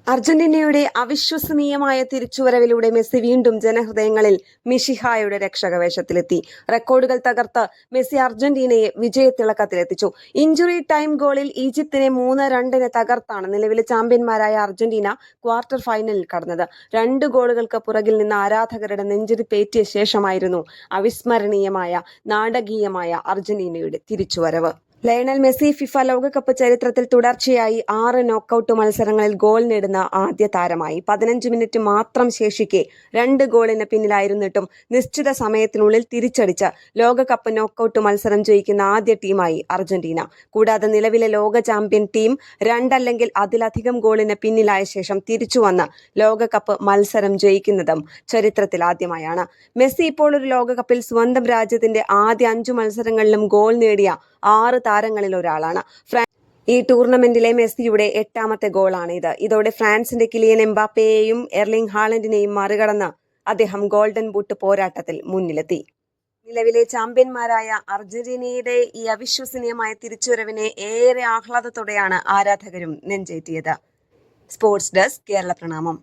അർജന്റീനയുടെ അവിശ്വസനീയമായ തിരിച്ചുവരവിലൂടെ മെസ്സി വീണ്ടും ജനഹൃദയങ്ങളിൽ മിഷിഹായുടെ രക്ഷകവേഷത്തിലെത്തി. റെക്കോർഡുകൾ തകർത്ത് മെസ്സി അർജന്റീനയെ വിജയത്തിളക്കത്തിലെത്തിച്ചു. ഇഞ്ചുറി ടൈം ഗോളിൽ ഈജിപ്തിനെ 3-2 തകർത്താണ് നിലവിലെ ചാമ്പ്യന്മാരായ അർജന്റീന ക്വാർട്ടർ ഫൈനലിൽ കടന്നത്. 2 ഗോളുകൾക്ക് പുറകിൽ നിന്ന് ആരാധകരുടെ നെഞ്ചിരിപ്പേറ്റിയ ശേഷമായിരുന്നു അവിസ്മരണീയമായ നാടകീയമായ അർജന്റീനയുടെ തിരിച്ചുവരവ്. ലയണൽ മെസ്സി ഫിഫ ലോകകപ്പ് ചരിത്രത്തിൽ തുടർച്ചയായി 6 നോക്കൌട്ട് മത്സരങ്ങളിൽ ഗോൾ നേടുന്ന ആദ്യ താരമായി. 15 മിനിറ്റ് മാത്രം ശേഷിക്കെ 2 ഗോളിന് പിന്നിലായിരുന്നിട്ടും നിശ്ചിത സമയത്തിനുള്ളിൽ തിരിച്ചടിച്ച് ലോകകപ്പ് നോക്കൌട്ട് മത്സരം ജയിക്കുന്ന ആദ്യ ടീമായി അർജന്റീന. കൂടാതെ നിലവിലെ ലോക ചാമ്പ്യൻ ടീം 2 അല്ലെങ്കിൽ അതിലധികം ഗോളിന് പിന്നിലായ ശേഷം തിരിച്ചുവന്ന് ലോകകപ്പ് മത്സരം ജയിക്കുന്നതും ചരിത്രത്തിൽ ആദ്യമായാണ്. മെസ്സി ഇപ്പോൾ ഒരു ലോകകപ്പിൽ സ്വന്തം രാജ്യത്തിന്റെ ആദ്യ 5 മത്സരങ്ങളിലും ഗോൾ നേടിയ 6 താരങ്ങളിൽ ഒരാളാണ്. ഈ ടൂർണമെന്റിലെ മെസ്സിയുടെ 8ാമത്തെ ഗോളാണ് ഇത്. ഇതോടെ ഫ്രാൻസിന്റെ കിലിയൻ എംബാപ്പയെയും എർലിംഗ് ഹാലൻഡിനെയും മറികടന്ന് അദ്ദേഹം ഗോൾഡൻ ബൂട്ട് പോരാട്ടത്തിൽ മുന്നിലെത്തി. നിലവിലെ ചാമ്പ്യന്മാരായ അർജന്റീനയുടെ ഈ അവിശ്വസനീയമായ തിരിച്ചുവരവിനെ ഏറെ ആഹ്ലാദത്തോടെയാണ് ആരാധകരും നെഞ്ചേറ്റിയത്. സ്പോർട്സ് ഡെസ്ക്, കേരള പ്രണാമം.